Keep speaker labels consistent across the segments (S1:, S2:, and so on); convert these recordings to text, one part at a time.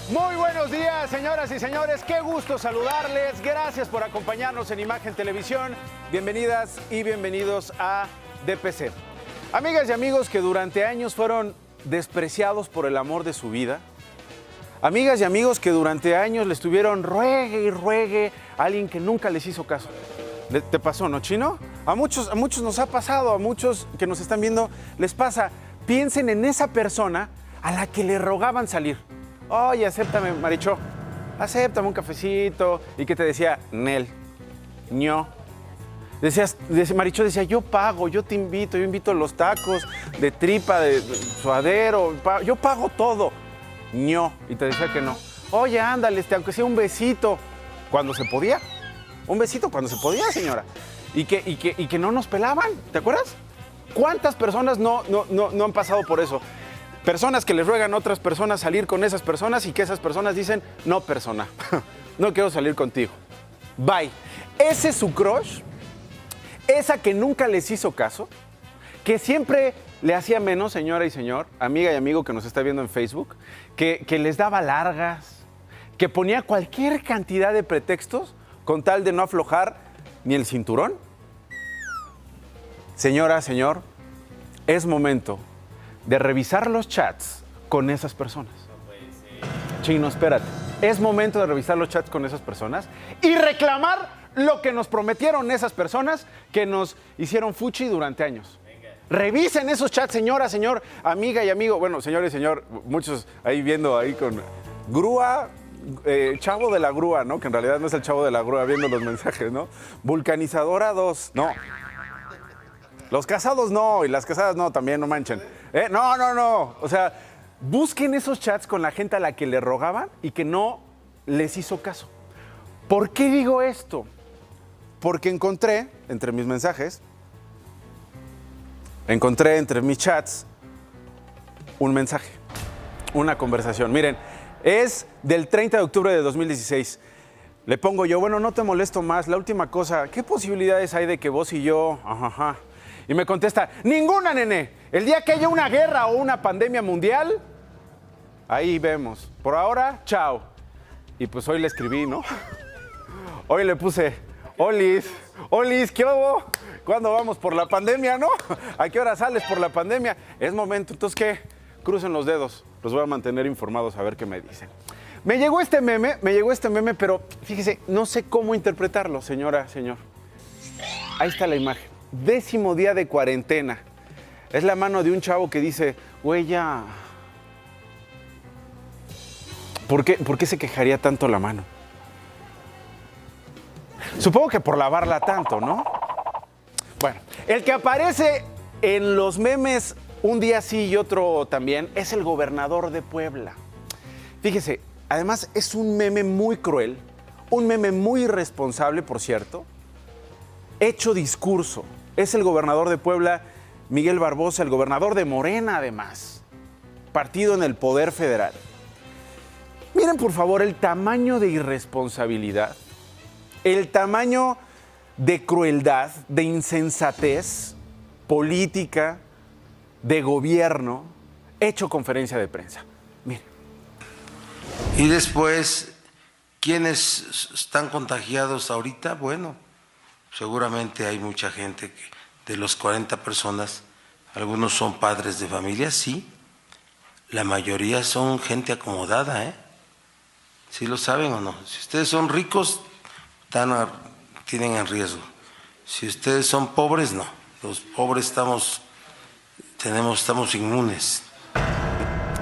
S1: Muy buenos días, señoras y señores. Qué gusto saludarles. Gracias por acompañarnos en Imagen Televisión. Bienvenidas y bienvenidos a DPC. Amigas y amigos que durante años fueron despreciados por el amor de su vida. Amigas y amigos que durante años le estuvieron ruegue y ruegue a alguien que nunca les hizo caso. ¿Te pasó, no, Chino? A muchos nos ha pasado, a muchos que nos están viendo les pasa. Piensen en esa persona a la que le rogaban salir. Oye, acéptame, Maricho, acéptame un cafecito. ¿Y qué te decía? Nel, ño. Maricho decía, yo pago, yo te invito, yo invito los tacos de tripa, de suadero, yo pago todo. ño. Y te decía que no. Oye, ándale, aunque sea un besito, cuando se podía. Un besito cuando se podía, señora. Y que no nos pelaban, ¿te acuerdas? ¿Cuántas personas no han pasado por eso? Personas que les ruegan a otras personas salir con esas personas y que esas personas dicen, no, persona, no quiero salir contigo. Bye. Ese es su crush, esa que nunca les hizo caso, que siempre le hacía menos, señora y señor, amiga y amigo que nos está viendo en Facebook, que les daba largas, que ponía cualquier cantidad de pretextos con tal de no aflojar ni el cinturón. Señora, señor, es momento de revisar los chats con esas personas. Chino, espérate. Es momento de revisar los chats con esas personas y reclamar lo que nos prometieron esas personas que nos hicieron fuchi durante años. Venga. Revisen esos chats, señora, señor, amiga y amigo. Bueno, señor y señor, muchos ahí viendo ahí con grúa, chavo de la grúa, ¿no? Que en realidad no es el chavo de la grúa viendo los mensajes, ¿no? Vulcanizadora 2, no. Los casados no, y las casadas no, también no manchen. No. O sea, busquen esos chats con la gente a la que le rogaban y que no les hizo caso. ¿Por qué digo esto? Porque encontré, entre mis mensajes, entre mis chats, un mensaje, una conversación. Miren, es del 30 de octubre de 2016. Le pongo yo, bueno, no te molesto más. La última cosa, ¿qué posibilidades hay de que vos y yo... Ajá. Y me contesta, ninguna, nene. El día que haya una guerra o una pandemia mundial, ahí vemos. Por ahora, chao. Y pues hoy le escribí, ¿no? Hoy le puse, Olis, ¿qué hubo? ¿Cuándo vamos por la pandemia, no? ¿A qué hora sales por la pandemia? Es momento. Entonces, ¿qué? Crucen los dedos. Los voy a mantener informados a ver qué me dicen. Me llegó este meme, pero fíjese, no sé cómo interpretarlo, señora, señor. Ahí está la imagen. 10º día de cuarentena. Es la mano de un chavo que dice, güey, ya... ¿Por qué se quejaría tanto la mano? Supongo que por lavarla tanto, ¿no? Bueno, el que aparece en los memes un día sí y otro también es el gobernador de Puebla. Fíjese, además es un meme muy cruel, un meme muy irresponsable, por cierto, hecho discurso. Es el gobernador de Puebla, Miguel Barbosa, el gobernador de Morena, además, partido en el poder federal. Miren, por favor, el tamaño de irresponsabilidad, el tamaño de crueldad, de insensatez política, de gobierno, hecho conferencia de prensa. Miren.
S2: Y después, ¿quiénes están contagiados ahorita? Bueno, seguramente hay mucha gente de los 40 personas, algunos son padres de familia, sí. La mayoría son gente acomodada, ¿eh? ¿Sí lo saben o no? Si ustedes son ricos, tienen en riesgo. Si ustedes son pobres, no. Los pobres estamos inmunes.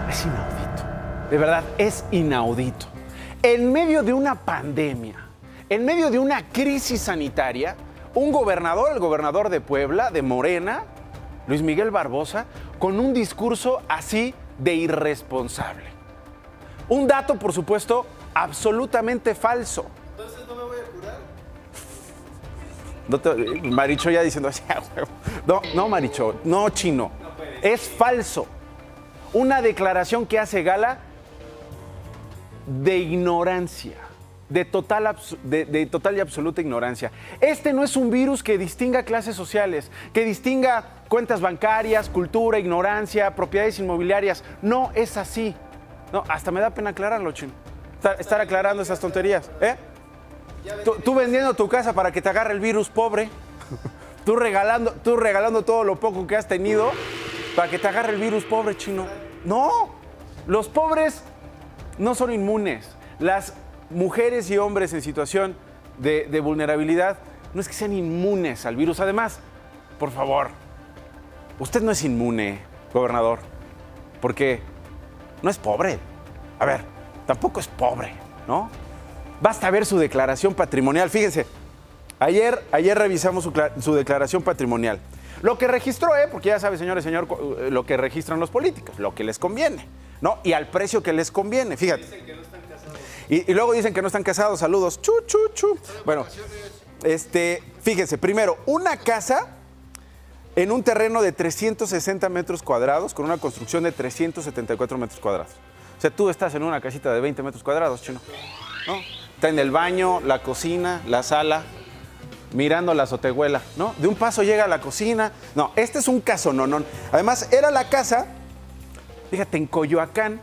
S1: Es inaudito. De verdad, es inaudito. En medio de una pandemia, en medio de una crisis sanitaria, un gobernador, el gobernador de Puebla, de Morena, Luis Miguel Barbosa, con un discurso así de irresponsable. Un dato, por supuesto, absolutamente falso.
S3: ¿Entonces no me voy a curar?
S1: Maricho ya diciendo así, no, Maricho, no, Chino. Es falso. Una declaración que hace gala de ignorancia. De total y absoluta ignorancia. Este no es un virus que distinga clases sociales, que distinga cuentas bancarias, cultura, ignorancia, propiedades inmobiliarias. No es así. No, hasta me da pena aclararlo, Chino. Estar aclarando esas tonterías, ¿eh? Tú vendiendo tu casa para que te agarre el virus, pobre. Tú regalando todo lo poco que has tenido para que te agarre el virus, pobre, Chino. No, los pobres no son inmunes. Las mujeres y hombres en situación de vulnerabilidad no es que sean inmunes al virus. Además, por favor, usted no es inmune, gobernador, porque no es pobre. A ver, tampoco es pobre, ¿no? Basta ver su declaración patrimonial. Fíjense, ayer revisamos su declaración patrimonial. Lo que registró, porque ya sabe, señores, lo que registran los políticos, lo que les conviene, ¿no? Y al precio que les conviene, fíjate. Dicen que no están casados. Y luego dicen que no están casados, saludos. Chu, chu, chu. Bueno, fíjense, primero, una casa en un terreno de 360 metros cuadrados con una construcción de 374 metros cuadrados. O sea, tú estás en una casita de 20 metros cuadrados, Chino, ¿no? Está en el baño, la cocina, la sala, mirando la azotehuela, ¿no? De un paso llega a la cocina. No, este es un caso, no. Además, era la casa, fíjate, en Coyoacán,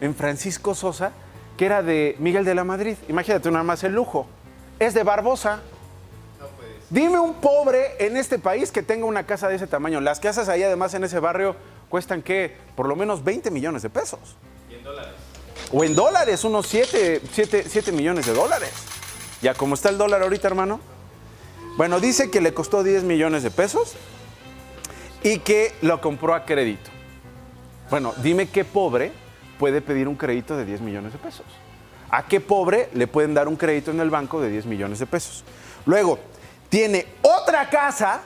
S1: en Francisco Sosa, que era de Miguel de la Madrid. Imagínate nada más el lujo. Es de Barbosa. No puedes. Dime un pobre en este país que tenga una casa de ese tamaño. Las casas ahí, además, en ese barrio, cuestan, ¿qué? Por lo menos 20 millones de pesos. ¿Y en dólares? O en dólares, unos 7 millones de dólares. Ya como está el dólar ahorita, hermano. Bueno, dice que le costó 10 millones de pesos y que lo compró a crédito. Bueno, dime qué pobre puede pedir un crédito de 10 millones de pesos. ¿A qué pobre le pueden dar un crédito en el banco de 10 millones de pesos? Luego, tiene otra casa,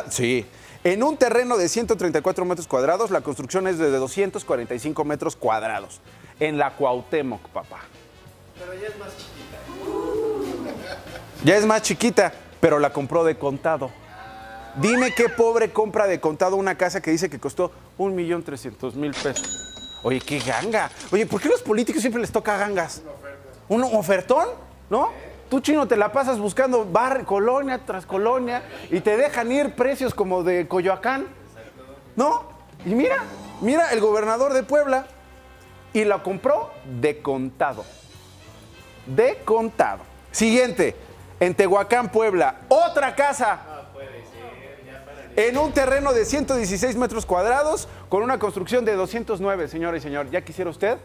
S1: sí, en un terreno de 134 metros cuadrados. La construcción es de 245 metros cuadrados. En la Cuauhtémoc, papá.
S3: Pero ya es más chiquita.
S1: Ya es más chiquita, pero la compró de contado. Dime qué pobre compra de contado una casa que dice que costó 1,300,000 pesos. Oye, qué ganga. Oye, ¿por qué a los políticos siempre les toca gangas? ¿Un ofertón? ¿No? Tú, Chino, te la pasas buscando colonia tras colonia y te dejan ir precios como de Coyoacán. ¿No? Y mira el gobernador de Puebla. Y la compró de contado. De contado. Siguiente. En Tehuacán, Puebla, otra casa. No puede ser, ya para. En un terreno de 116 metros cuadrados con una construcción de 209, señora y señor. ¿Ya quisiera usted?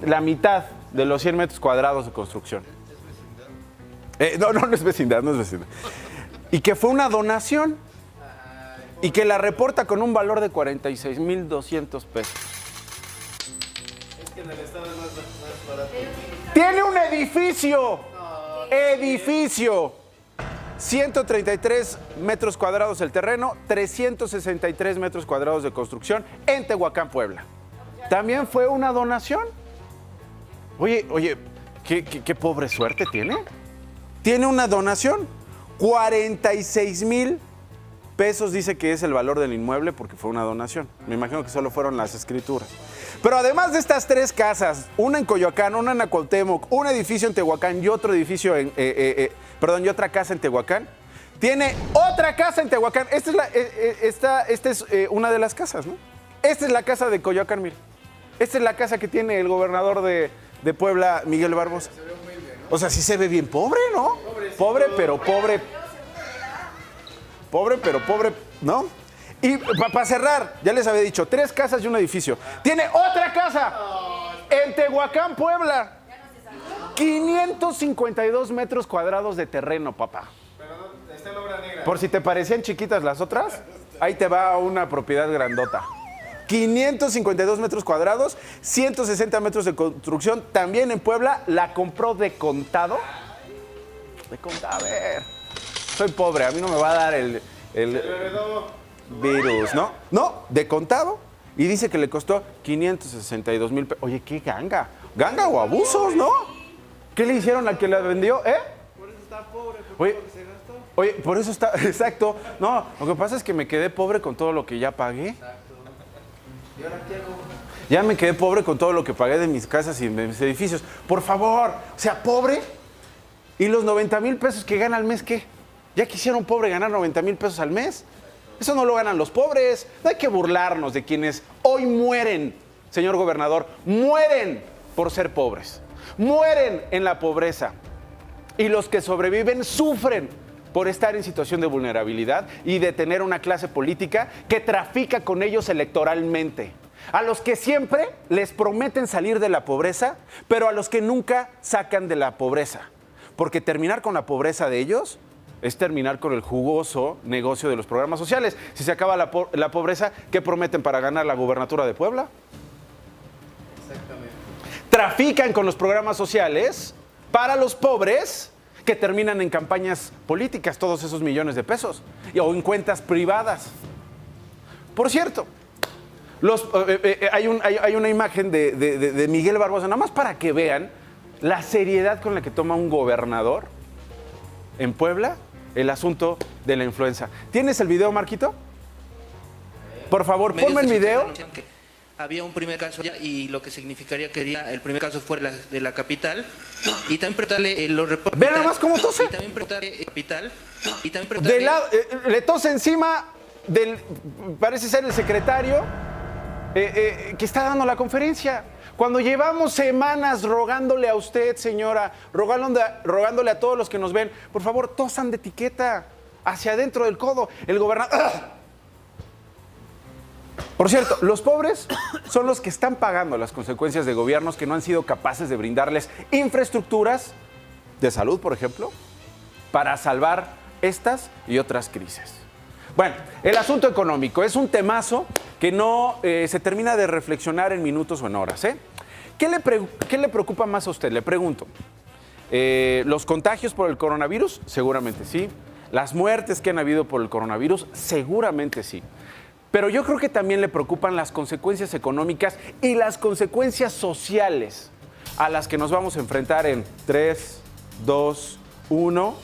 S1: La mitad de los 100 metros cuadrados de construcción. No es vecindad, no es vecindad. Y que fue una donación. Y que la reporta con un valor de 46,200 pesos.
S3: Es que en el estado es más barato.
S1: ¡Tiene un edificio! Edificio. 133 metros cuadrados el terreno, 363 metros cuadrados de construcción en Tehuacán, Puebla. También fue una donación. Oye, qué pobre suerte tiene. Tiene una donación. 46,000 pesos dice que es el valor del inmueble porque fue una donación. Me imagino que solo fueron las escrituras. Pero además de estas tres casas, una en Coyoacán, una en Cuauhtémoc, un edificio en Tehuacán y otro edificio y otra casa en Tehuacán, tiene otra casa en Tehuacán. Esta es una de las casas, ¿no? Esta es la casa de Coyoacán, mira. Esta es la casa que tiene el gobernador de Puebla, Miguel Barbosa. O sea, sí se ve bien pobre, ¿no? Pobre, pero pobre. Pobre, pero pobre, ¿no? Y para cerrar, ya les había dicho, 3 casas y un edificio. Tiene otra casa en Tehuacán, Puebla. 552 metros cuadrados de terreno, papá.
S3: Pero está en obra negra.
S1: Por si te parecían chiquitas las otras, ahí te va una propiedad grandota. 552 metros cuadrados, 160 metros de construcción. También en Puebla, la compró de contado. De contado, a ver. Soy pobre, a mí no me va a dar el virus, ¿no? No, de contado. Y dice que le costó 562,000 pesos. Oye, qué ganga. Ganga o abusos, ¿no? ¿Qué le hicieron a quien la vendió,
S3: Por eso está pobre,
S1: oye,
S3: porque se gastó.
S1: Oye, por eso está, exacto. No, lo que pasa es que me quedé pobre con todo lo que ya pagué.
S3: Exacto. ¿Y ahora qué hago?
S1: Ya me quedé pobre con todo lo que pagué de mis casas y de mis edificios. Por favor, o sea, pobre. ¿Y los 90,000 pesos que gana al mes qué? ¿Ya quisiera un pobre ganar 90,000 pesos al mes? Eso no lo ganan los pobres. No hay que burlarnos de quienes hoy mueren, señor gobernador, mueren por ser pobres, mueren en la pobreza. Y los que sobreviven sufren por estar en situación de vulnerabilidad y de tener una clase política que trafica con ellos electoralmente. A los que siempre les prometen salir de la pobreza, pero a los que nunca sacan de la pobreza. Porque terminar con la pobreza de ellos es terminar con el jugoso negocio de los programas sociales. Si se acaba la pobreza, ¿qué prometen para ganar la gubernatura de Puebla?
S3: Exactamente.
S1: Trafican con los programas sociales para los pobres que terminan en campañas políticas, todos esos millones de pesos, o en cuentas privadas. Por cierto, hay una imagen de Miguel Barbosa, nada más para que vean la seriedad con la que toma un gobernador en Puebla el asunto de la influenza. ¿Tienes el video, Marquito? Por favor, ponme el video.
S4: Había un primer caso ya y lo que significaría que el primer caso fuera de la capital y también preguntarle los reportes.
S1: Ve nada más cómo tose.
S4: Y también preguntarle capital y también preguntarle...
S1: le tose encima del, parece ser el secretario que está dando la conferencia. Cuando llevamos semanas rogándole a usted, señora, rogándole a todos los que nos ven, por favor, tosan de etiqueta hacia adentro del codo. El gobernador... Por cierto, los pobres son los que están pagando las consecuencias de gobiernos que no han sido capaces de brindarles infraestructuras de salud, por ejemplo, para salvar estas y otras crisis. Bueno, el asunto económico es un temazo que no se termina de reflexionar en minutos o en horas, ¿eh? ¿Qué le preocupa más a usted? Le pregunto. ¿Los contagios por el coronavirus? Seguramente sí. ¿Las muertes que han habido por el coronavirus? Seguramente sí. Pero yo creo que también le preocupan las consecuencias económicas y las consecuencias sociales a las que nos vamos a enfrentar en 3, 2, 1,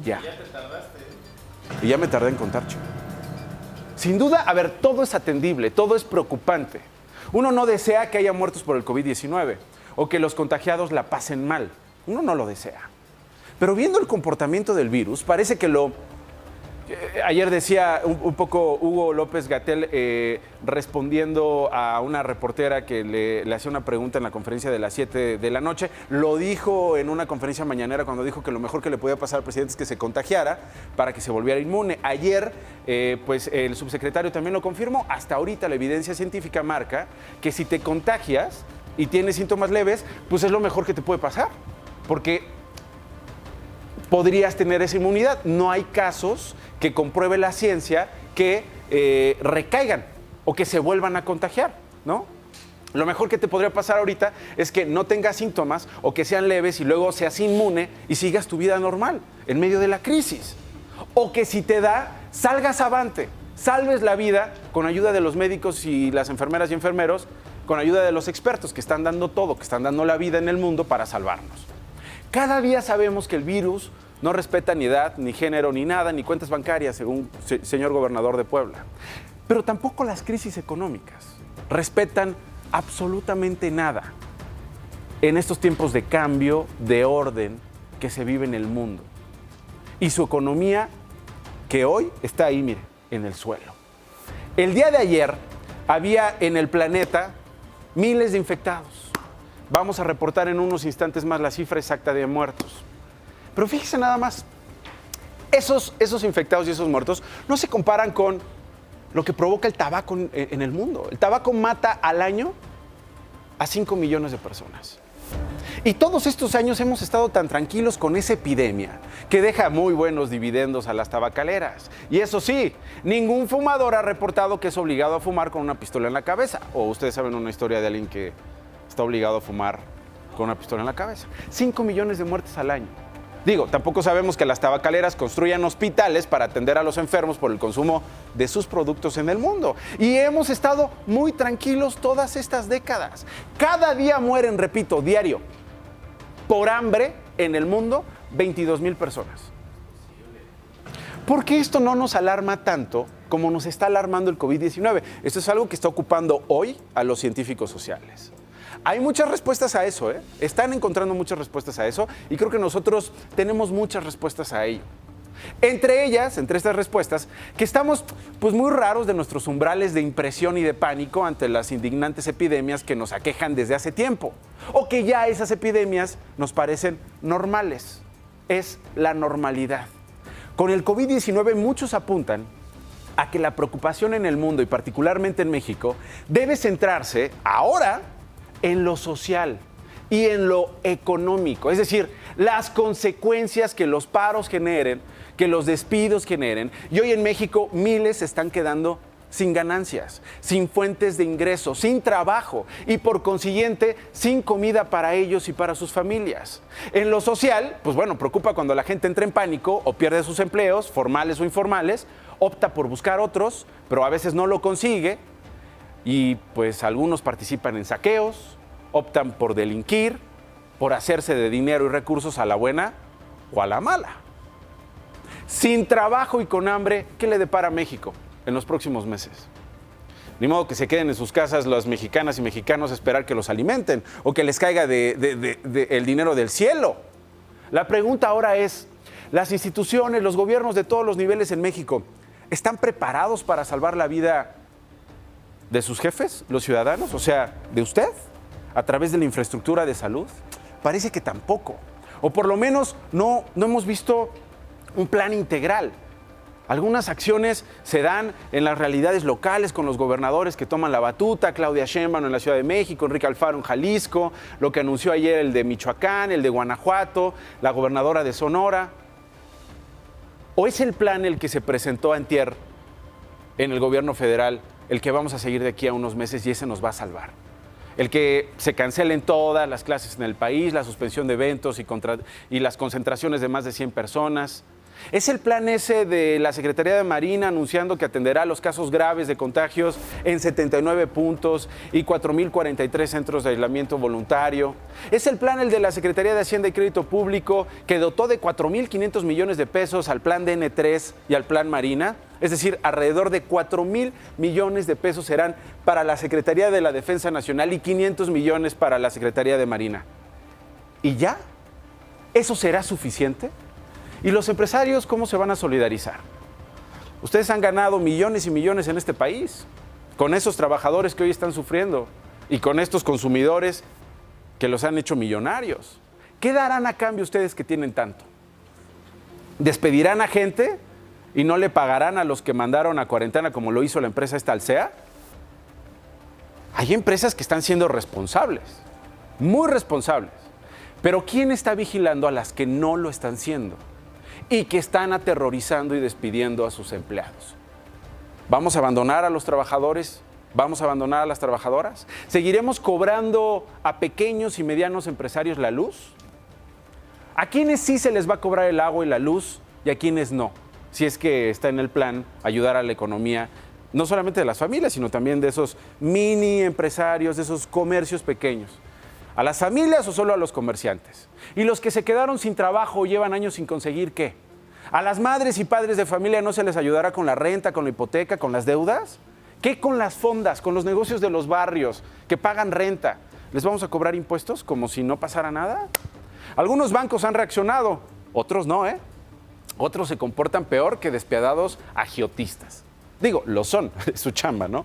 S1: ya.
S3: Ya te tardaste.
S1: Y ya me tardé en contar, chico. Sin duda, a ver, todo es atendible, todo es preocupante. Uno no desea que haya muertos por el COVID-19 o que los contagiados la pasen mal. Uno no lo desea. Pero viendo el comportamiento del virus, parece que ayer decía un poco Hugo López-Gatell respondiendo a una reportera que le hacía una pregunta en la conferencia de las 7 de la noche. Lo dijo en una conferencia mañanera cuando dijo que lo mejor que le podía pasar al presidente es que se contagiara para que se volviera inmune. Ayer, pues el subsecretario también lo confirmó. Hasta ahorita la evidencia científica marca que si te contagias y tienes síntomas leves, pues es lo mejor que te puede pasar. Porque podrías tener esa inmunidad. No hay casos que compruebe la ciencia que recaigan o que se vuelvan a contagiar, ¿no? Lo mejor que te podría pasar ahorita es que no tengas síntomas o que sean leves y luego seas inmune y sigas tu vida normal en medio de la crisis. O que si te da, salgas avante, salves la vida con ayuda de los médicos y las enfermeras y enfermeros, con ayuda de los expertos que están dando todo, que están dando la vida en el mundo para salvarnos. Cada día sabemos que el virus no respeta ni edad, ni género, ni nada, ni cuentas bancarias, según señor gobernador de Puebla. Pero tampoco las crisis económicas respetan absolutamente nada en estos tiempos de cambio, de orden que se vive en el mundo. Y su economía, que hoy está ahí, mire, en el suelo. El día de ayer había en el planeta miles de infectados. Vamos a reportar en unos instantes más la cifra exacta de muertos. Pero fíjese nada más, esos infectados y esos muertos no se comparan con lo que provoca el tabaco en el mundo. El tabaco mata al año a 5 millones de personas. Y todos estos años hemos estado tan tranquilos con esa epidemia que deja muy buenos dividendos a las tabacaleras. Y eso sí, ningún fumador ha reportado que es obligado a fumar con una pistola en la cabeza. O ustedes saben una historia de alguien que está obligado a fumar con una pistola en la cabeza. 5 millones de muertes al año. Digo, tampoco sabemos que las tabacaleras construyan hospitales para atender a los enfermos por el consumo de sus productos en el mundo. Y hemos estado muy tranquilos todas estas décadas. Cada día mueren, repito, diario, por hambre en el mundo, 22,000 personas. ¿Por qué esto no nos alarma tanto como nos está alarmando el COVID-19? Esto es algo que está ocupando hoy a los científicos sociales. Hay muchas respuestas a eso, ¿eh? Están encontrando muchas respuestas a eso y creo que nosotros tenemos muchas respuestas a ello. Entre ellas, entre estas respuestas, que estamos pues muy raros de nuestros umbrales de impresión y de pánico ante las indignantes epidemias que nos aquejan desde hace tiempo, o que ya esas epidemias nos parecen normales. Es la normalidad. Con el COVID-19 muchos apuntan a que la preocupación en el mundo y particularmente en México debe centrarse ahora en lo social y en lo económico, es decir, las consecuencias que los paros generen, que los despidos generen. Y hoy en México miles se están quedando sin ganancias, sin fuentes de ingresos, sin trabajo y por consiguiente sin comida para ellos y para sus familias. En lo social, pues bueno, preocupa cuando la gente entra en pánico o pierde sus empleos, formales o informales, opta por buscar otros, pero a veces no lo consigue y pues algunos participan en saqueos, optan por delinquir, por hacerse de dinero y recursos a la buena o a la mala. Sin trabajo y con hambre, ¿qué le depara a México en los próximos meses? Ni modo que se queden en sus casas las mexicanas y mexicanos a esperar que los alimenten o que les caiga el dinero del cielo. La pregunta ahora es, ¿las instituciones, los gobiernos de todos los niveles en México están preparados para salvar la vida de sus jefes, los ciudadanos? O sea, ¿de usted? ¿A través de la infraestructura de salud? Parece que tampoco. O por lo menos no hemos visto un plan integral. Algunas acciones se dan en las realidades locales con los gobernadores que toman la batuta, Claudia Sheinbaum en la Ciudad de México, Enrique Alfaro en Jalisco, lo que anunció ayer el de Michoacán, el de Guanajuato, la gobernadora de Sonora. ¿O es el plan el que se presentó antier en el gobierno federal, el que vamos a seguir de aquí a unos meses y ese nos va a salvar? El que se cancelen todas las clases en el país, la suspensión de eventos y las concentraciones de más de 100 personas. ¿Es el plan ese de la Secretaría de Marina anunciando que atenderá los casos graves de contagios en 79 puntos y 4.043 centros de aislamiento voluntario? ¿Es el plan el de la Secretaría de Hacienda y Crédito Público que dotó de 4.500 millones de pesos al plan DN3 y al plan Marina? Es decir, alrededor de 4.000 millones de pesos serán para la Secretaría de la Defensa Nacional y 500 millones para la Secretaría de Marina. ¿Y ya? ¿Eso será suficiente? ¿Y los empresarios cómo se van a solidarizar? Ustedes han ganado millones y millones en este país, con esos trabajadores que hoy están sufriendo y con estos consumidores que los han hecho millonarios. ¿Qué darán a cambio ustedes que tienen tanto? ¿Despedirán a gente y no le pagarán a los que mandaron a cuarentena como lo hizo la empresa esta Alsea? Hay empresas que están siendo responsables, muy responsables. Pero ¿quién está vigilando a las que no lo están siendo y que están aterrorizando y despidiendo a sus empleados? ¿Vamos a abandonar a los trabajadores? ¿Vamos a abandonar a las trabajadoras? ¿Seguiremos cobrando a pequeños y medianos empresarios la luz? ¿A quiénes sí se les va a cobrar el agua y la luz y a quiénes no? Si es que está en el plan ayudar a la economía, no solamente de las familias, sino también de esos mini empresarios, de esos comercios pequeños. ¿A las familias o solo a los comerciantes? ¿Y los que se quedaron sin trabajo o llevan años sin conseguir qué? ¿A las madres y padres de familia no se les ayudará con la renta, con la hipoteca, con las deudas? ¿Qué con las fondas, con los negocios de los barrios que pagan renta? ¿Les vamos a cobrar impuestos como si no pasara nada? Algunos bancos han reaccionado, otros no, ¿eh? Otros se comportan peor que despiadados agiotistas. Digo, lo son, es su chamba, ¿no?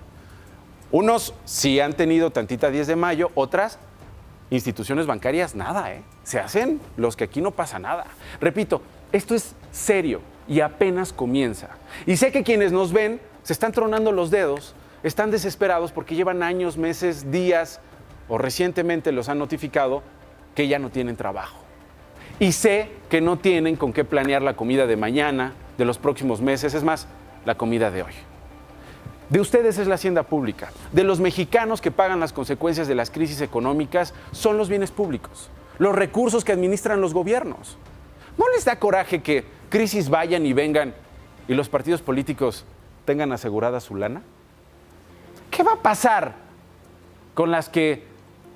S1: Unos sí han tenido tantita 10 de mayo, otras instituciones bancarias, nada, ¿eh? Se hacen los que aquí no pasa nada. Repito, esto es serio y apenas comienza. Y sé que quienes nos ven se están tronando los dedos, están desesperados porque llevan años, meses, días o recientemente los han notificado que ya no tienen trabajo. Y sé que no tienen con qué planear la comida de mañana, de los próximos meses, es más, la comida de hoy. De ustedes es la hacienda pública, de los mexicanos que pagan las consecuencias de las crisis económicas son los bienes públicos, los recursos que administran los gobiernos. ¿No les da coraje que crisis vayan y vengan y los partidos políticos tengan asegurada su lana? ¿Qué va a pasar con las que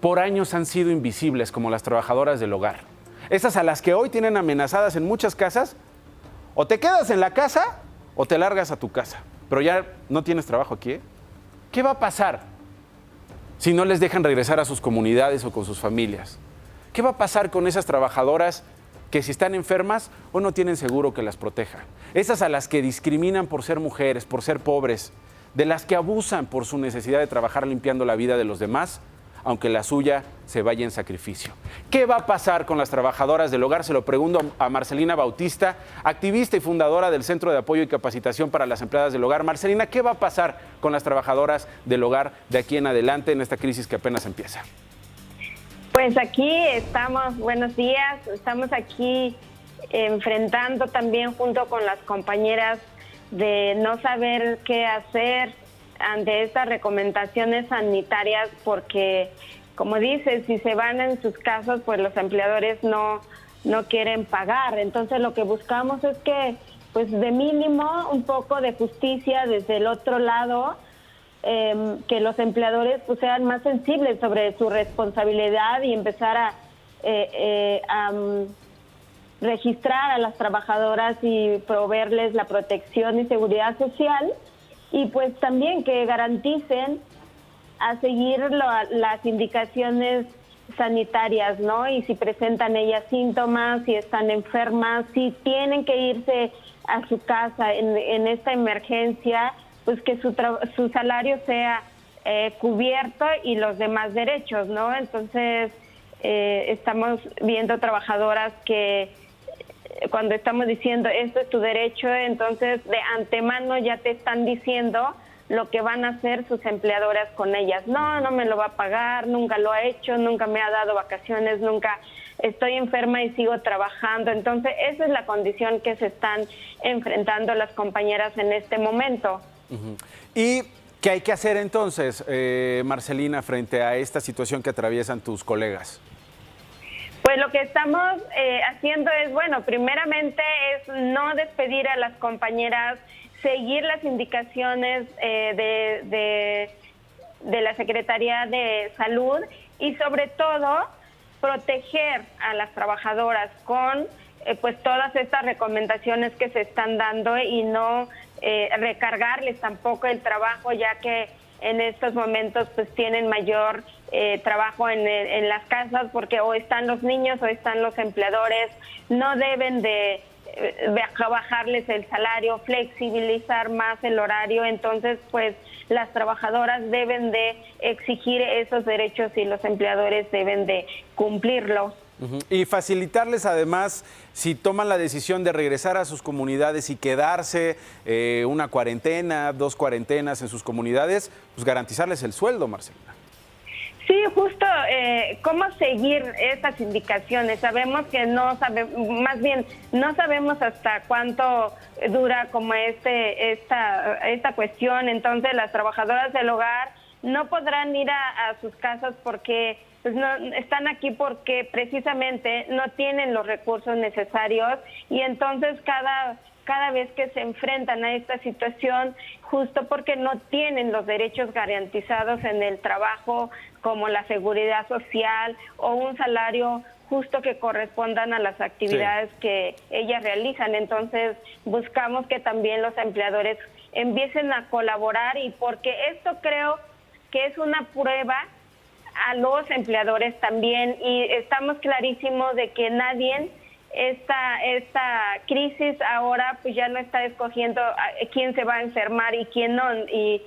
S1: por años han sido invisibles, como las trabajadoras del hogar? Esas a las que hoy tienen amenazadas en muchas casas, o te quedas en la casa o te largas a tu casa. Pero ya no tienes trabajo aquí, ¿eh? ¿Qué va a pasar si no les dejan regresar a sus comunidades o con sus familias? ¿Qué va a pasar con esas trabajadoras que si están enfermas o no tienen seguro que las proteja. Esas a las que discriminan por ser mujeres, por ser pobres, de las que abusan por su necesidad de trabajar limpiando la vida de los demás, aunque la suya se vaya en sacrificio. ¿Qué va a pasar con las trabajadoras del hogar? Se lo pregunto a Marcelina Bautista, activista y fundadora del Centro de Apoyo y Capacitación para las Empleadas del Hogar. Marcelina, ¿qué va a pasar con las trabajadoras del hogar de aquí en adelante en esta crisis que apenas empieza?
S5: Pues aquí estamos, buenos días, estamos aquí enfrentando también junto con las compañeras de no saber qué hacer ante estas recomendaciones sanitarias, porque, como dices, si se van en sus casas, pues los empleadores no quieren pagar. Entonces lo que buscamos es que, pues de mínimo, un poco de justicia desde el otro lado, que los empleadores pues sean más sensibles sobre su responsabilidad y empezar a registrar a las trabajadoras y proveerles la protección y seguridad social, y pues también que garanticen a seguir las indicaciones sanitarias, ¿no? Y si presentan ellas síntomas, si están enfermas, si tienen que irse a su casa en esta emergencia, pues que su salario sea cubierto y los demás derechos, ¿no? Entonces, estamos viendo trabajadoras que cuando estamos diciendo esto es tu derecho, entonces de antemano ya te están diciendo lo que van a hacer sus empleadoras con ellas. No me lo va a pagar, nunca lo ha hecho, nunca me ha dado vacaciones, nunca estoy enferma y sigo trabajando. Entonces, esa es la condición que se están enfrentando las compañeras en este momento. Uh-huh.
S1: ¿Y qué hay que hacer entonces, Marcelina, frente a esta situación que atraviesan tus colegas?
S5: Pues lo que estamos haciendo es, bueno, primeramente es no despedir a las compañeras, seguir las indicaciones de la Secretaría de Salud y sobre todo proteger a las trabajadoras con pues todas estas recomendaciones que se están dando y no recargarles tampoco el trabajo, ya que en estos momentos pues tienen mayor trabajo en las casas, porque o están los niños o están los empleadores. No deben de bajarles el salario, flexibilizar más el horario. Entonces pues las trabajadoras deben de exigir esos derechos y los empleadores deben de cumplirlos.
S1: Uh-huh. Y facilitarles además, si toman la decisión de regresar a sus comunidades y quedarse una cuarentena, 2 cuarentenas en sus comunidades, pues garantizarles el sueldo, Marcelina.
S5: Sí, justo cómo seguir estas indicaciones. Sabemos que no sabemos hasta cuánto dura como esta cuestión. Entonces las trabajadoras del hogar no podrán ir a sus casas porque pues no están aquí porque precisamente no tienen los recursos necesarios, y entonces cada vez que se enfrentan a esta situación, justo porque no tienen los derechos garantizados en el trabajo, como la seguridad social o un salario justo que correspondan a las actividades que ellas realizan. Entonces buscamos que también los empleadores empiecen a colaborar, y porque esto creo que es una prueba a los empleadores también, y estamos clarísimos de que nadie esta crisis ahora pues ya no está escogiendo quién se va a enfermar y quién no, y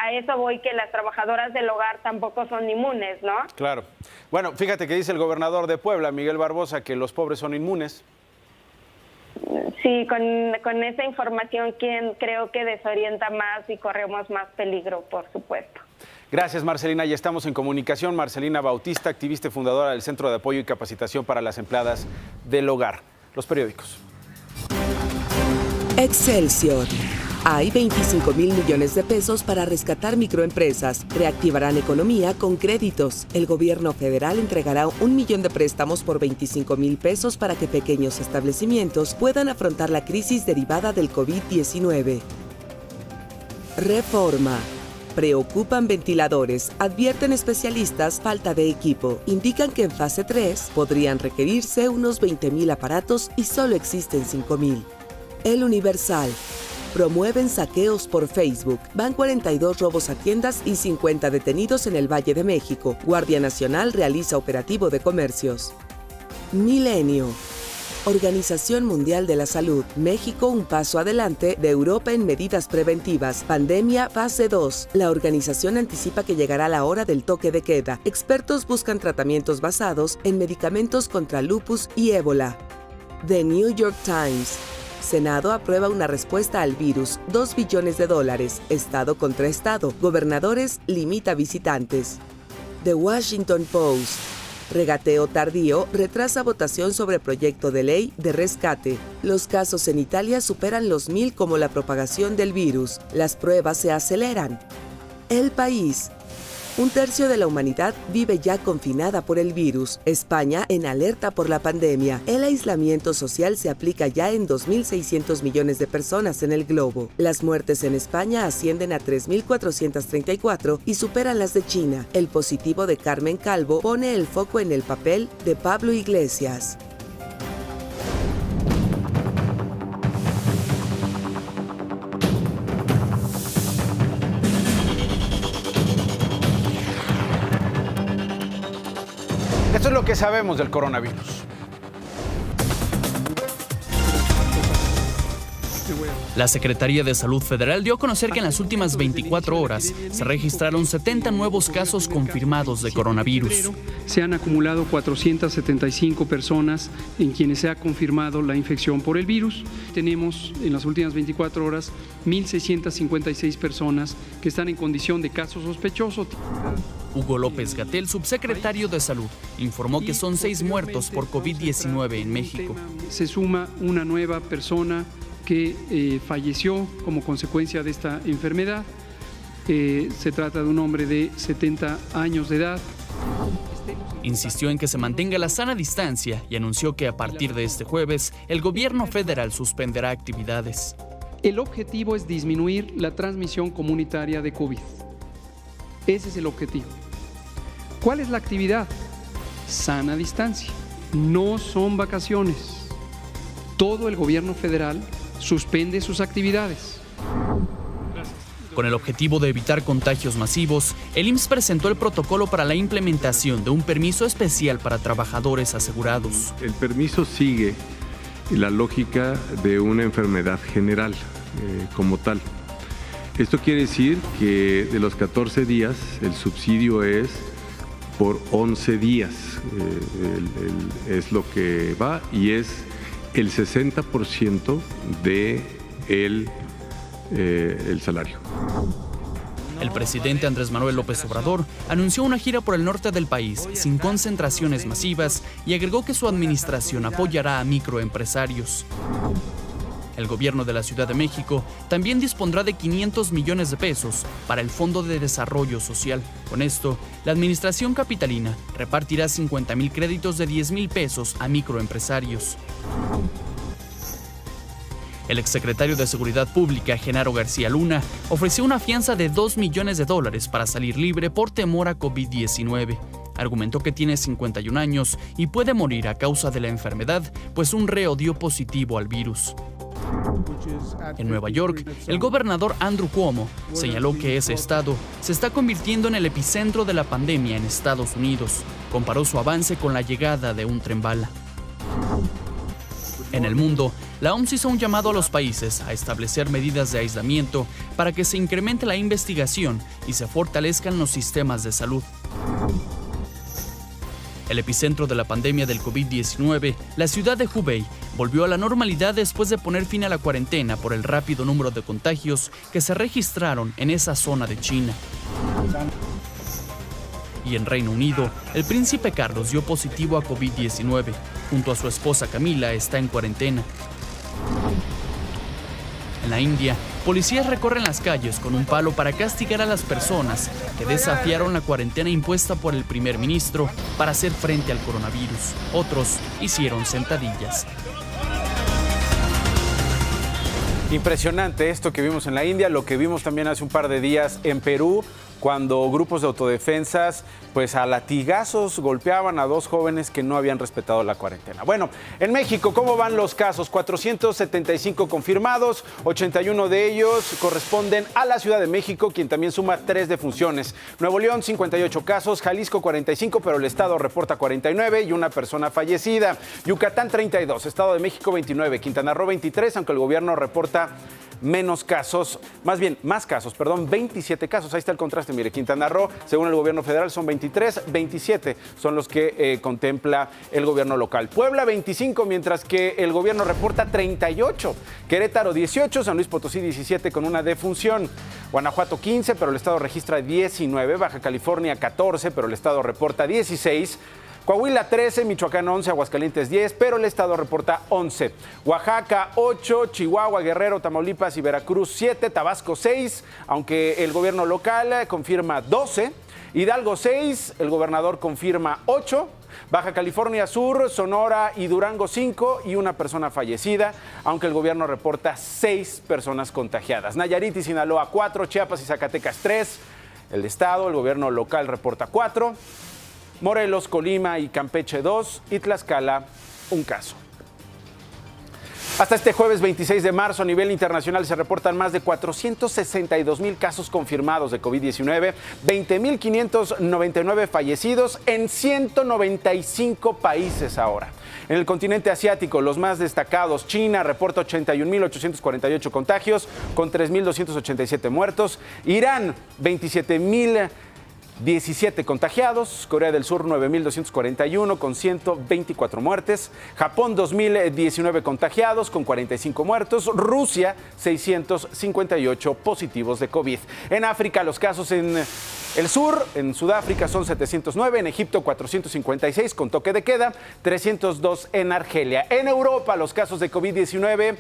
S5: a eso voy, que las trabajadoras del hogar tampoco son inmunes, ¿no?
S1: Claro. Bueno, fíjate que dice el gobernador de Puebla, Miguel Barbosa, que los pobres son inmunes.
S5: Sí, con esa información creo que desorienta más y corremos más peligro, por supuesto.
S1: Gracias, Marcelina. Ya estamos en comunicación. Marcelina Bautista, activista y fundadora del Centro de Apoyo y Capacitación para las Empleadas del Hogar. Los periódicos.
S6: Excelsior. Hay 25,000 millones de pesos para rescatar microempresas. Reactivarán economía con créditos. El gobierno federal entregará 1 millón de préstamos por 25,000 pesos para que pequeños establecimientos puedan afrontar la crisis derivada del COVID-19. Reforma. Preocupan ventiladores, advierten especialistas falta de equipo. Indican que en fase 3 podrían requerirse unos 20,000 aparatos y solo existen 5,000. El Universal. Promueven saqueos por Facebook. Van 42 robos a tiendas y 50 detenidos en el Valle de México. Guardia Nacional realiza operativo de comercios. Milenio. Organización Mundial de la Salud. México un paso adelante de Europa en medidas preventivas. Pandemia fase 2. La organización anticipa que llegará la hora del toque de queda. Expertos buscan tratamientos basados en medicamentos contra lupus y ébola. The New York Times. Senado aprueba una respuesta al virus, $2 billones. Estado contra estado. Gobernadores limita visitantes. The Washington Post. Regateo tardío retrasa votación sobre proyecto de ley de rescate. Los casos en Italia superan los 1000 como la propagación del virus. Las pruebas se aceleran. El País. Un tercio de la humanidad vive ya confinada por el virus. España en alerta por la pandemia. El aislamiento social se aplica ya en 2.600 millones de personas en el globo. Las muertes en España ascienden a 3.434 y superan las de China. El positivo de Carmen Calvo pone el foco en el papel de Pablo Iglesias.
S1: Esto es lo que sabemos del coronavirus.
S7: La Secretaría de Salud Federal dio a conocer que en las últimas 24 horas se registraron 70 nuevos casos confirmados de coronavirus.
S8: Se han acumulado 475 personas en quienes se ha confirmado la infección por el virus. Tenemos en las últimas 24 horas 1.656 personas que están en condición de caso sospechoso.
S7: Hugo López-Gatell, subsecretario de Salud, informó que son 6 muertos por COVID-19 en México.
S8: Se suma una nueva persona que falleció como consecuencia de esta enfermedad. Se trata de un hombre de 70 años de edad.
S7: Insistió en que se mantenga la sana distancia y anunció que a partir de este jueves el gobierno federal suspenderá actividades.
S8: El objetivo es disminuir la transmisión comunitaria de COVID. Ese es el objetivo. ¿Cuál es la actividad? Sana distancia. No son vacaciones. Todo el gobierno federal suspende sus actividades.
S7: Con el objetivo de evitar contagios masivos, el IMSS presentó el protocolo para la implementación de un permiso especial para trabajadores asegurados.
S9: El permiso sigue la lógica de una enfermedad general como tal. Esto quiere decir que de los 14 días el subsidio es por 11 días, es lo que va y es el 60% de el salario.
S7: El presidente Andrés Manuel López Obrador anunció una gira por el norte del país sin concentraciones masivas y agregó que su administración apoyará a microempresarios. El gobierno de la Ciudad de México también dispondrá de 500 millones de pesos para el Fondo de Desarrollo Social. Con esto, la administración capitalina repartirá 50,000 créditos de 10,000 pesos a microempresarios. El exsecretario de Seguridad Pública, Genaro García Luna, ofreció una fianza de $2 millones para salir libre por temor a COVID-19. Argumentó que tiene 51 años y puede morir a causa de la enfermedad, pues un reo dio positivo al virus. En Nueva York, el gobernador Andrew Cuomo señaló que ese estado se está convirtiendo en el epicentro de la pandemia en Estados Unidos. Comparó su avance con la llegada de un tren bala. En el mundo, la OMS hizo un llamado a los países a establecer medidas de aislamiento para que se incremente la investigación y se fortalezcan los sistemas de salud. El epicentro de la pandemia del COVID-19, la ciudad de Hubei, volvió a la normalidad después de poner fin a la cuarentena por el rápido número de contagios que se registraron en esa zona de China. Y en Reino Unido, el príncipe Carlos dio positivo a COVID-19. Junto a su esposa Camila está en cuarentena. En la India, policías recorren las calles con un palo para castigar a las personas que desafiaron la cuarentena impuesta por el primer ministro para hacer frente al coronavirus. Otros hicieron sentadillas.
S1: Impresionante esto que vimos en la India, lo que vimos también hace un par de días en Perú, cuando grupos de autodefensas pues a latigazos golpeaban a 2 jóvenes que no habían respetado la cuarentena. Bueno, en México, ¿cómo van los casos? 475 confirmados, 81 de ellos corresponden a la Ciudad de México, quien también suma 3 defunciones. Nuevo León, 58 casos, Jalisco, 45, pero el Estado reporta 49 y una persona fallecida. Yucatán, 32, Estado de México, 29, Quintana Roo, 23, aunque el gobierno reporta más casos, 27 casos. Ahí está el contraste, mire, Quintana Roo, según el gobierno federal, son 23, 27 son los que contempla el gobierno local. Puebla, 25, mientras que el gobierno reporta 38. Querétaro, 18, San Luis Potosí, 17, con una defunción. Guanajuato, 15, pero el estado registra 19. Baja California, 14, pero el estado reporta 16. Coahuila 13, Michoacán 11, Aguascalientes 10, pero el estado reporta 11. Oaxaca 8, Chihuahua, Guerrero, Tamaulipas y Veracruz 7, Tabasco 6, aunque el gobierno local confirma 12. Hidalgo 6, el gobernador confirma 8. Baja California Sur, Sonora y Durango 5 y una persona fallecida, aunque el gobierno reporta 6 personas contagiadas. Nayarit y Sinaloa 4, Chiapas y Zacatecas 3. El estado, el gobierno local reporta 4. Morelos, Colima y Campeche 2 y Tlaxcala 1 caso. Hasta este jueves 26 de marzo a nivel internacional se reportan más de 462,000 casos confirmados de COVID-19, 20,599 fallecidos en 195 países ahora. En el continente asiático, los más destacados, China reporta 81,848 contagios con 3,287 muertos, Irán 27,017 contagiados, Corea del Sur 9,241 con 124 muertes, Japón 2,019 contagiados con 45 muertos, Rusia 658 positivos de COVID. En África los casos en el sur, en Sudáfrica son 709, en Egipto 456 con toque de queda, 302 en Argelia. En Europa los casos de COVID-19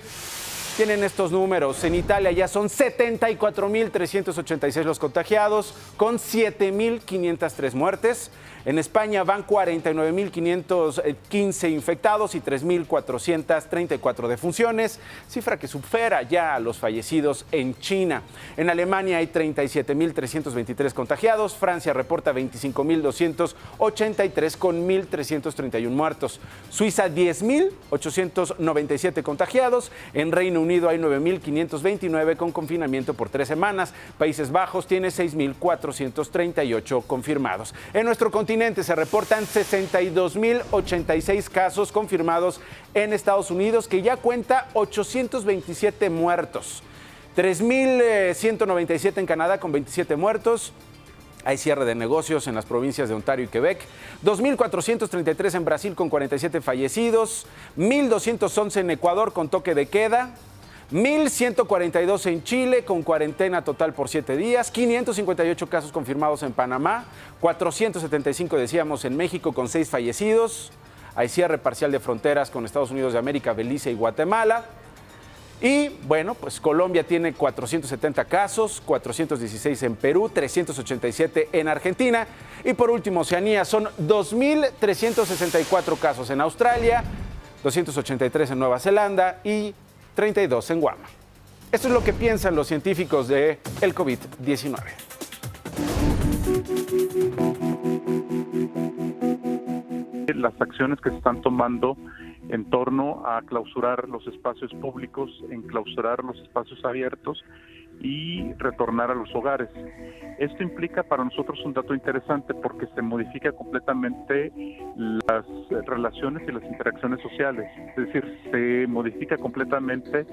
S1: tienen estos números. En Italia ya son 74,386 los contagiados, con 7,503 muertes. En España van 49,515 infectados y 3,434 defunciones, cifra que supera ya a los fallecidos en China. En Alemania hay 37,323 contagiados, Francia reporta 25,283 con 1,331 muertos. Suiza 10,897 contagiados, en Reino Unido hay 9,529 con confinamiento por 3 semanas. Países Bajos tiene 6,438 confirmados. En nuestro continente se reportan 62,086 casos confirmados en Estados Unidos, que ya cuenta 827 muertos. 3,197 en Canadá con 27 muertos. Hay cierre de negocios en las provincias de Ontario y Quebec. 2,433 en Brasil con 47 fallecidos. 1,211 en Ecuador con toque de queda. 1,142 en Chile con cuarentena total por 7 días, 558 casos confirmados en Panamá, 475 decíamos en México con 6 fallecidos. Hay cierre parcial de fronteras con Estados Unidos de América, Belice y Guatemala. Y bueno, pues Colombia tiene 470 casos, 416 en Perú, 387 en Argentina. Y por último, Oceanía, son 2,364 casos en Australia, 283 en Nueva Zelanda y 32 en Guam. Esto es lo que piensan los científicos del COVID-19.
S10: Las acciones que se están tomando en torno a clausurar los espacios públicos, en clausurar los espacios abiertos y retornar a los hogares. Esto implica para nosotros un dato interesante porque se modifica completamente las relaciones y las interacciones sociales. Es decir, se modifica completamente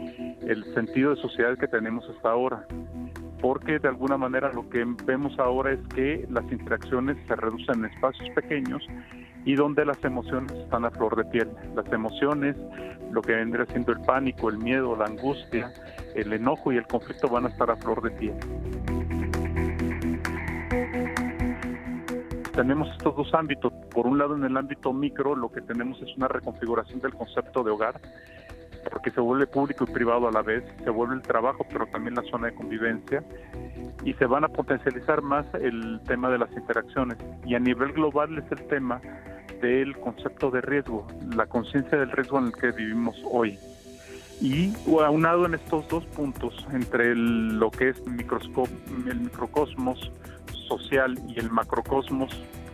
S10: el sentido de sociedad que tenemos hasta ahora. Porque de alguna manera lo que vemos ahora es que las interacciones se reducen en espacios pequeños y donde las emociones están a flor de piel. Las emociones, lo que vendría siendo el pánico, el miedo, la angustia, el enojo y el conflicto van a estar a flor de piel. Tenemos estos dos ámbitos. Por un lado, en el ámbito micro, lo que tenemos es una reconfiguración del concepto de hogar, porque se vuelve público y privado a la vez, se vuelve el trabajo, pero también la zona de convivencia, y se van a potencializar más el tema de las interacciones. Y a nivel global es el tema del concepto de riesgo, la conciencia del riesgo en el que vivimos hoy. Y aunado en estos dos puntos, entre lo que es el microcosmos social y el macrocosmos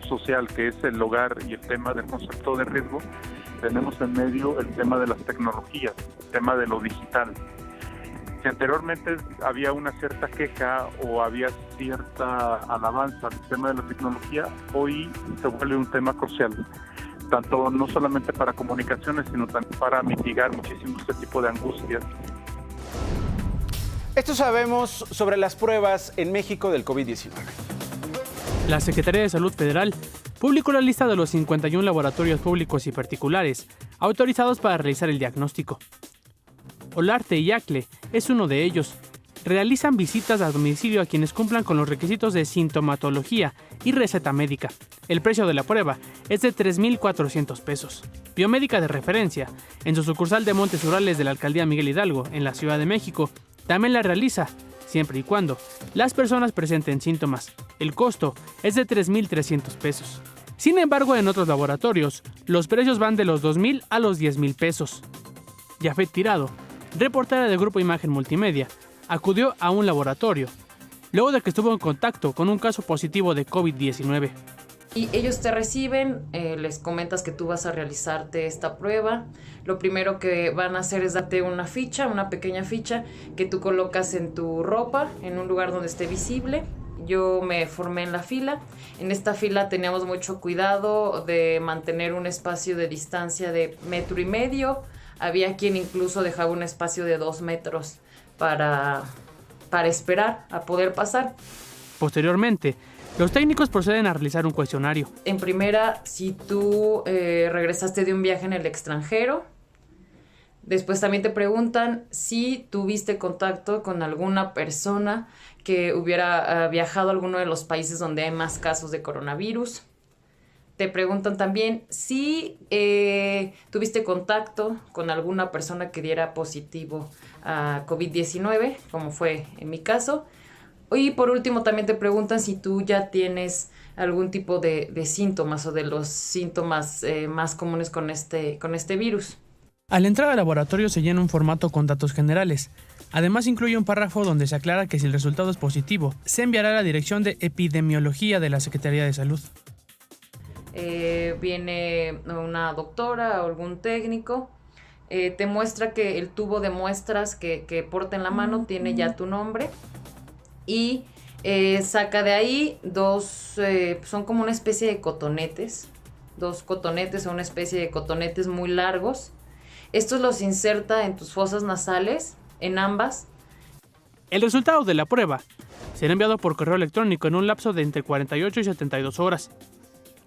S10: social, que es el hogar y el tema del concepto de riesgo, tenemos en medio el tema de las tecnologías, el tema de lo digital. Si anteriormente había una cierta queja o había cierta alabanza al tema de la tecnología, hoy se vuelve un tema crucial, tanto no solamente para comunicaciones, sino también para mitigar muchísimo este tipo de angustias.
S1: Esto sabemos sobre las pruebas en México del COVID-19.
S11: La Secretaría de Salud Federal publicó la lista de los 51 laboratorios públicos y particulares autorizados para realizar el diagnóstico. Olarte y Yacle es uno de ellos. Realizan visitas a domicilio a quienes cumplan con los requisitos de sintomatología y receta médica. El precio de la prueba es de 3,400 pesos. Biomédica de Referencia, en su sucursal de Montes Urales de la Alcaldía Miguel Hidalgo, en la Ciudad de México, también la realiza, siempre y cuando las personas presenten síntomas. El costo es de 3,300 pesos. Sin embargo, en otros laboratorios, los precios van de los 2,000 a los 10,000 pesos. Yafet Tirado, reportera del Grupo Imagen Multimedia, acudió a un laboratorio, luego de que estuvo en contacto con un caso positivo de COVID-19.
S12: Y ellos te reciben, les comentas que tú vas a realizarte esta prueba. Lo primero que van a hacer es darte una ficha, una pequeña ficha que tú colocas en tu ropa, en un lugar donde esté visible. Yo me formé en la fila. En esta fila teníamos mucho cuidado de mantener un espacio de distancia de 1,5 metros. Había quien incluso dejaba un espacio de 2 metros para esperar a poder pasar.
S11: Posteriormente, los técnicos proceden a realizar un cuestionario.
S12: En primera, si tú regresaste de un viaje en el extranjero. Después también te preguntan si tuviste contacto con alguna persona que hubiera viajado a alguno de los países donde hay más casos de coronavirus. Te preguntan también si tuviste contacto con alguna persona que diera positivo a COVID-19, como fue en mi caso. Y por último también te preguntan si tú ya tienes algún tipo de síntomas o de los síntomas más comunes con este virus.
S11: Al entrar al laboratorio se llena un formato con datos generales. Además incluye un párrafo donde se aclara que si el resultado es positivo, se enviará a la Dirección de Epidemiología de la Secretaría de Salud.
S12: Viene una doctora o algún técnico, te muestra que el tubo de muestras que porta en la mano tiene ya tu nombre y saca de ahí son como una especie de cotonetes, 2 cotonetes o una especie de cotonetes muy largos. Estos los inserta en tus fosas nasales, en ambas.
S11: El resultado de la prueba será enviado por correo electrónico en un lapso de entre 48 y 72 horas.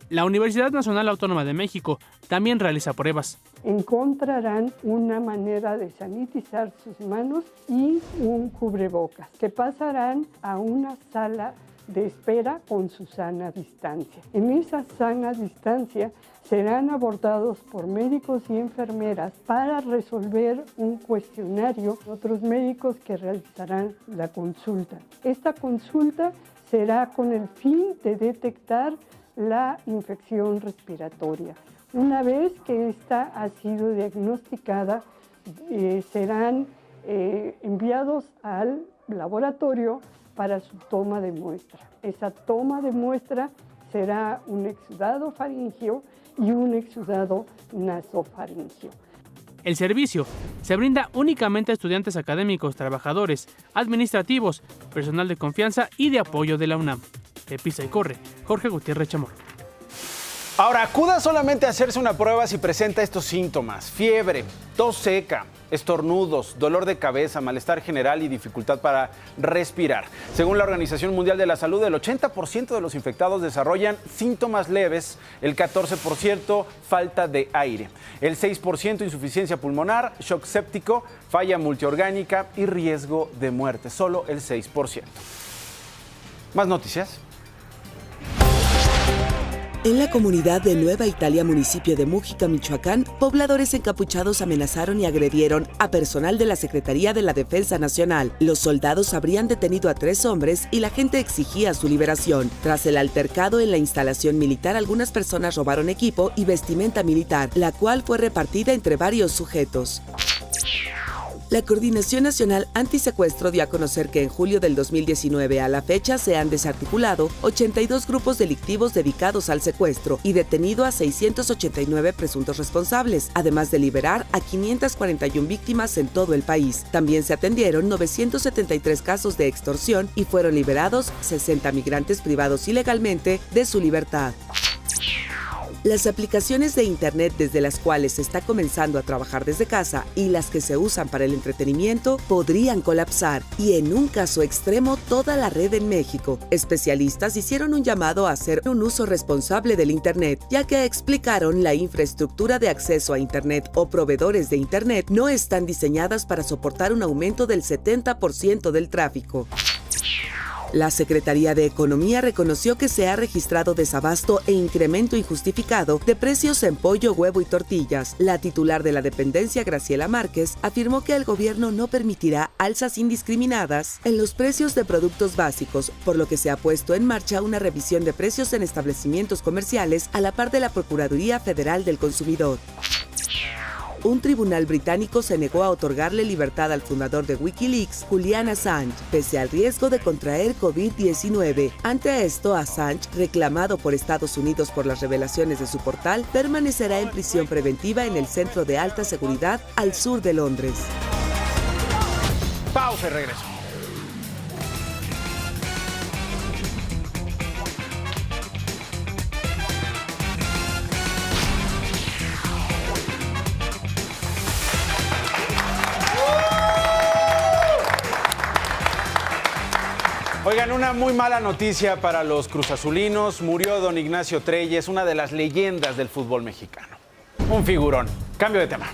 S11: La Universidad Nacional Autónoma de México también realiza pruebas.
S13: Encontrarán una manera de sanitizar sus manos y un cubrebocas, que pasarán a una sala de espera con su sana distancia. En esa sana distancia serán abordados por médicos y enfermeras para resolver un cuestionario, otros médicos que realizarán la consulta. Esta consulta será con el fin de detectar la infección respiratoria. Una vez que esta ha sido diagnosticada, serán enviados al laboratorio para su toma de muestra. Esa toma de muestra será un exudado faríngeo y un exudado nasofaríngeo.
S11: El servicio se brinda únicamente a estudiantes académicos, trabajadores, administrativos, personal de confianza y de apoyo de la UNAM. De Pisa y Corre, Jorge Gutiérrez Chamorro.
S1: Ahora, acuda solamente a hacerse una prueba si presenta estos síntomas: fiebre, tos seca, estornudos, dolor de cabeza, malestar general y dificultad para respirar. Según la Organización Mundial de la Salud, el 80% de los infectados desarrollan síntomas leves, el 14% falta de aire, el 6% insuficiencia pulmonar, shock séptico, falla multiorgánica y riesgo de muerte, solo el 6%. Más noticias.
S6: En la comunidad de Nueva Italia, municipio de Mújica, Michoacán, pobladores encapuchados amenazaron y agredieron a personal de la Secretaría de la Defensa Nacional. Los soldados habrían detenido a 3 hombres y la gente exigía su liberación. Tras el altercado en la instalación militar, algunas personas robaron equipo y vestimenta militar, la cual fue repartida entre varios sujetos. La Coordinación Nacional Antisecuestro dio a conocer que en julio del 2019 a la fecha se han desarticulado 82 grupos delictivos dedicados al secuestro y detenido a 689 presuntos responsables, además de liberar a 541 víctimas en todo el país. También se atendieron 973 casos de extorsión y fueron liberados 60 migrantes privados ilegalmente de su libertad. Las aplicaciones de Internet desde las cuales se está comenzando a trabajar desde casa y las que se usan para el entretenimiento podrían colapsar y en un caso extremo toda la red en México. Especialistas hicieron un llamado a hacer un uso responsable del Internet, ya que explicaron la infraestructura de acceso a Internet o proveedores de Internet no están diseñadas para soportar un aumento del 70% del tráfico. La Secretaría de Economía reconoció que se ha registrado desabasto e incremento injustificado de precios en pollo, huevo y tortillas. La titular de la dependencia, Graciela Márquez, afirmó que el gobierno no permitirá alzas indiscriminadas en los precios de productos básicos, por lo que se ha puesto en marcha una revisión de precios en establecimientos comerciales a la par de la Procuraduría Federal del Consumidor. Un tribunal británico se negó a otorgarle libertad al fundador de Wikileaks, Julian Assange, pese al riesgo de contraer COVID-19. Ante esto, Assange, reclamado por Estados Unidos por las revelaciones de su portal, permanecerá en prisión preventiva en el Centro de Alta Seguridad al sur de Londres.
S1: Pausa y regreso. Oigan, una muy mala noticia para los cruzazulinos. Murió don Ignacio Treyes, una de las leyendas del fútbol mexicano. Un figurón. Cambio de tema.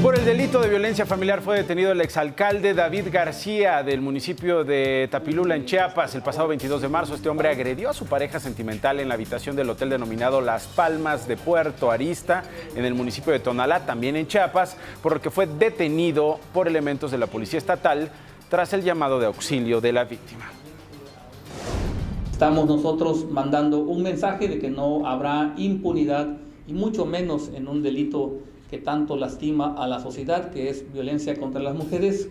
S1: Por el delito de violencia familiar fue detenido el exalcalde David García del municipio de Tapilula, en Chiapas. El pasado 22 de marzo, este hombre agredió a su pareja sentimental en la habitación del hotel denominado Las Palmas de Puerto Arista, en el municipio de Tonalá, también en Chiapas, por lo que fue detenido por elementos de la Policía Estatal tras el llamado de auxilio de la víctima.
S14: Estamos nosotros mandando un mensaje de que no habrá impunidad y mucho menos en un delito que tanto lastima a la sociedad, que es violencia contra las mujeres.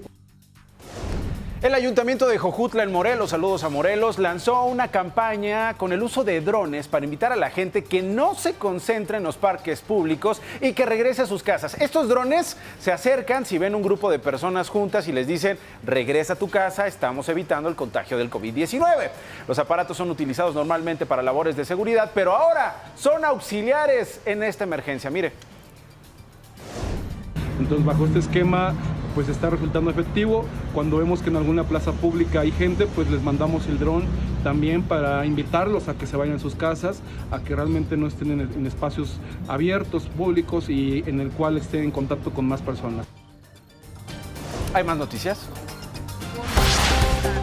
S1: El Ayuntamiento de Jojutla, en Morelos, saludos a Morelos, lanzó una campaña con el uso de drones para invitar a la gente que no se concentre en los parques públicos y que regrese a sus casas. Estos drones se acercan si ven un grupo de personas juntas y les dicen: regresa a tu casa, estamos evitando el contagio del COVID-19. Los aparatos son utilizados normalmente para labores de seguridad, pero ahora son auxiliares en esta emergencia. Mire.
S15: Entonces, bajo este esquema, pues está resultando efectivo. Cuando vemos que en alguna plaza pública hay gente, pues les mandamos el dron también para invitarlos a que se vayan a sus casas, a que realmente no estén en espacios abiertos, públicos y en el cual estén en contacto con más personas.
S1: ¿Hay más noticias?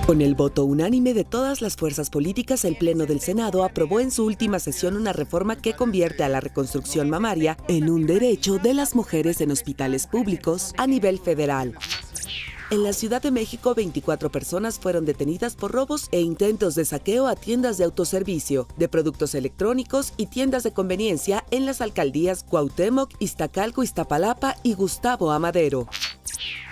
S6: Con el voto unánime de todas las fuerzas políticas, el Pleno del Senado aprobó en su última sesión una reforma que convierte a la reconstrucción mamaria en un derecho de las mujeres en hospitales públicos a nivel federal. En la Ciudad de México, 24 personas fueron detenidas por robos e intentos de saqueo a tiendas de autoservicio, de productos electrónicos y tiendas de conveniencia en las alcaldías Cuauhtémoc, Iztacalco, Iztapalapa y Gustavo Amadero.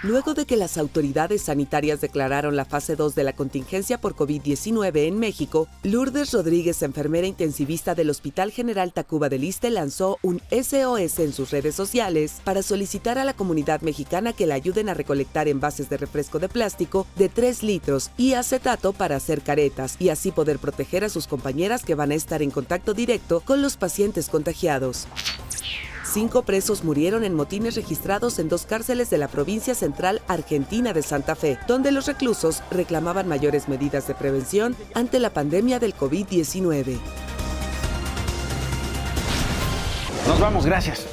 S6: Luego de que las autoridades sanitarias declararon la fase 2 de la contingencia por COVID-19 en México, Lourdes Rodríguez, enfermera intensivista del Hospital General Tacuba del Iste, lanzó un SOS en sus redes sociales para solicitar a la comunidad mexicana que la ayuden a recolectar envases de refresco de plástico de 3 litros y acetato para hacer caretas y así poder proteger a sus compañeras que van a estar en contacto directo con los pacientes contagiados. 5 presos murieron en motines registrados en 2 cárceles de la provincia central argentina de Santa Fe, donde los reclusos reclamaban mayores medidas de prevención ante la pandemia del COVID-19.
S1: Nos vamos, gracias.